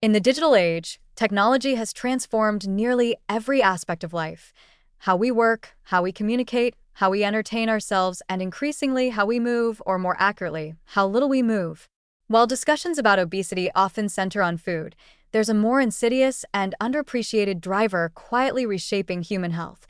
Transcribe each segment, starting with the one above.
In the digital age, technology has transformed nearly every aspect of life. How we work, how we communicate, how we entertain ourselves, and increasingly how we move, or more accurately, how little we move. While discussions about obesity often center on food, there's a more insidious and underappreciated driver quietly reshaping human health: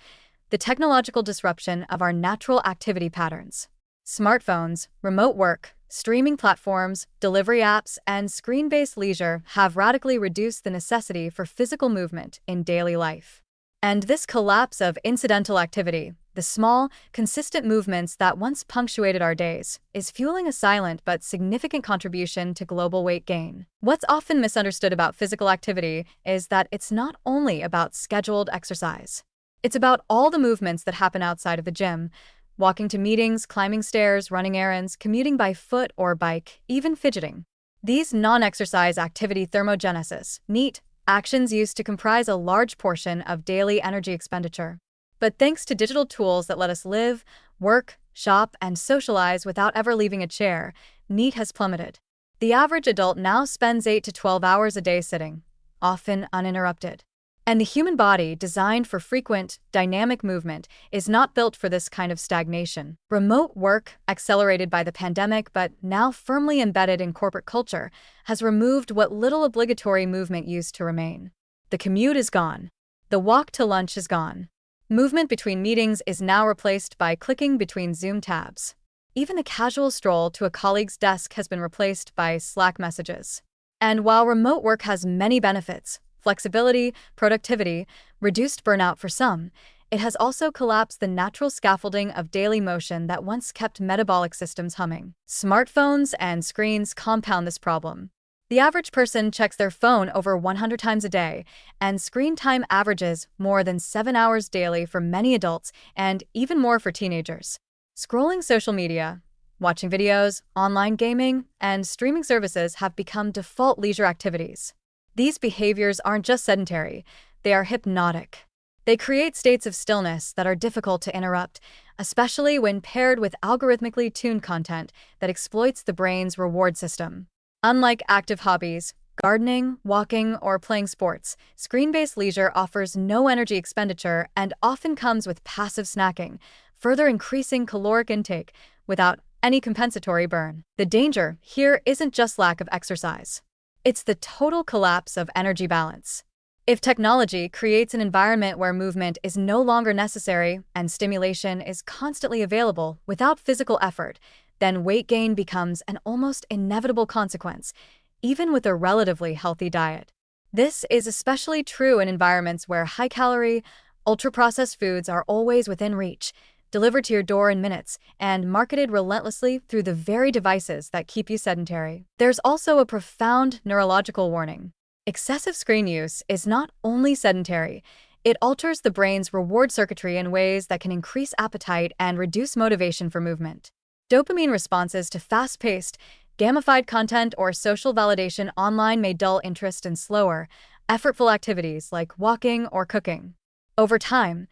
the technological disruption of our natural activity patterns. Smartphones, remote work, streaming platforms, delivery apps, and screen-based leisure have radically reduced the necessity for physical movement in daily life. And this collapse of incidental activity, the small, consistent movements that once punctuated our days, is fueling a silent but significant contribution to global weight gain. What's often misunderstood about physical activity is that it's not only about scheduled exercise. It's about all the movements that happen outside of the gym: walking to meetings, climbing stairs, running errands, commuting by foot or bike, even fidgeting. These non-exercise activity thermogenesis, NEAT, actions used to comprise a large portion of daily energy expenditure. But thanks to digital tools that let us live, work, shop, and socialize without ever leaving a chair, NEAT has plummeted. The average adult now spends 8 to 12 hours a day sitting, often uninterrupted. And the human body, designed for frequent, dynamic movement, is not built for this kind of stagnation. Remote work, accelerated by the pandemic but now firmly embedded in corporate culture, has removed what little obligatory movement used to remain. The commute is gone. The walk to lunch is gone. Movement between meetings is now replaced by clicking between Zoom tabs. Even the casual stroll to a colleague's desk has been replaced by Slack messages. And while remote work has many benefits — flexibility, productivity, reduced burnout for some — it has also collapsed the natural scaffolding of daily motion that once kept metabolic systems humming. Smartphones and screens compound this problem. The average person checks their phone over 100 times a day, and screen time averages more than 7 hours daily for many adults and even more for teenagers. Scrolling social media, watching videos, online gaming, and streaming services have become default leisure activities. These behaviors aren't just sedentary, they are hypnotic. They create states of stillness that are difficult to interrupt, especially when paired with algorithmically tuned content that exploits the brain's reward system. Unlike active hobbies, gardening, walking, or playing sports, screen-based leisure offers no energy expenditure and often comes with passive snacking, further increasing caloric intake without any compensatory burn. The danger here isn't just lack of exercise. It's the total collapse of energy balance. If technology creates an environment where movement is no longer necessary and stimulation is constantly available without physical effort, then weight gain becomes an almost inevitable consequence, even with a relatively healthy diet. This is especially true in environments where high-calorie, ultra-processed foods are always within reach, delivered to your door in minutes, and marketed relentlessly through the very devices that keep you sedentary. There's also a profound neurological warning. Excessive screen use is not only sedentary, it alters the brain's reward circuitry in ways that can increase appetite and reduce motivation for movement. Dopamine responses to fast-paced, gamified content or social validation online may dull interest in slower, effortful activities like walking or cooking. Over time,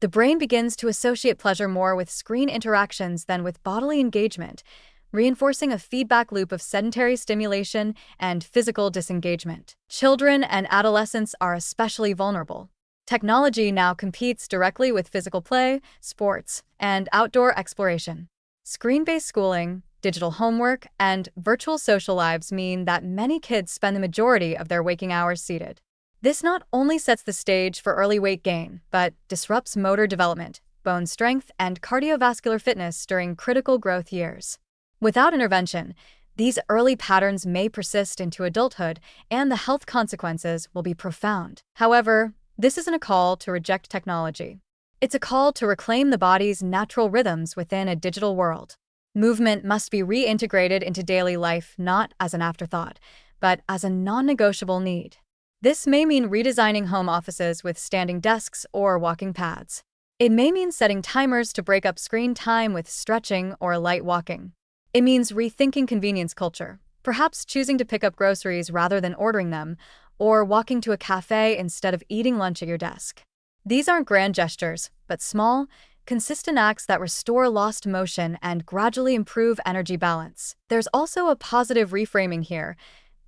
the brain begins to associate pleasure more with screen interactions than with bodily engagement, reinforcing a feedback loop of sedentary stimulation and physical disengagement. Children and adolescents are especially vulnerable. Technology now competes directly with physical play, sports, and outdoor exploration. Screen-based schooling, digital homework, and virtual social lives mean that many kids spend the majority of their waking hours seated. This not only sets the stage for early weight gain, but disrupts motor development, bone strength, and cardiovascular fitness during critical growth years. Without intervention, these early patterns may persist into adulthood, and the health consequences will be profound. However, this isn't a call to reject technology. It's a call to reclaim the body's natural rhythms within a digital world. Movement must be reintegrated into daily life not as an afterthought, but as a non-negotiable need. This may mean redesigning home offices with standing desks or walking pads. It may mean setting timers to break up screen time with stretching or light walking. It means rethinking convenience culture, perhaps choosing to pick up groceries rather than ordering them, or walking to a cafe instead of eating lunch at your desk. These aren't grand gestures, but small, consistent acts that restore lost motion and gradually improve energy balance. There's also a positive reframing here.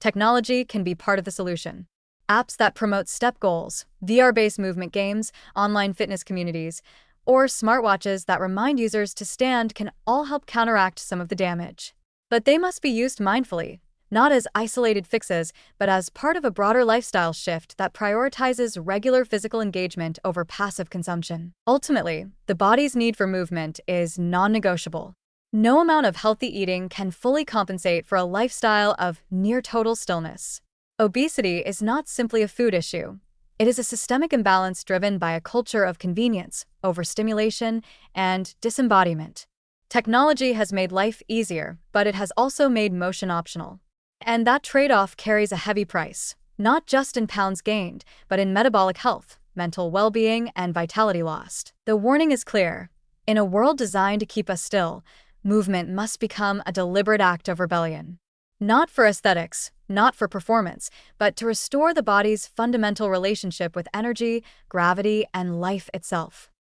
Technology can be part of the solution. Apps that promote step goals, VR-based movement games, online fitness communities, or smartwatches that remind users to stand can all help counteract some of the damage. But they must be used mindfully, not as isolated fixes, but as part of a broader lifestyle shift that prioritizes regular physical engagement over passive consumption. Ultimately, the body's need for movement is non-negotiable. No amount of healthy eating can fully compensate for a lifestyle of near-total stillness. Obesity is not simply a food issue. It is a systemic imbalance driven by a culture of convenience, overstimulation, and disembodiment. Technology has made life easier, but it has also made motion optional. And that trade-off carries a heavy price, not just in pounds gained, but in metabolic health, mental well-being, and vitality lost. The warning is clear. In a world designed to keep us still, movement must become a deliberate act of rebellion. Not for aesthetics, not for performance, but to restore the body's fundamental relationship with energy, gravity, and life itself.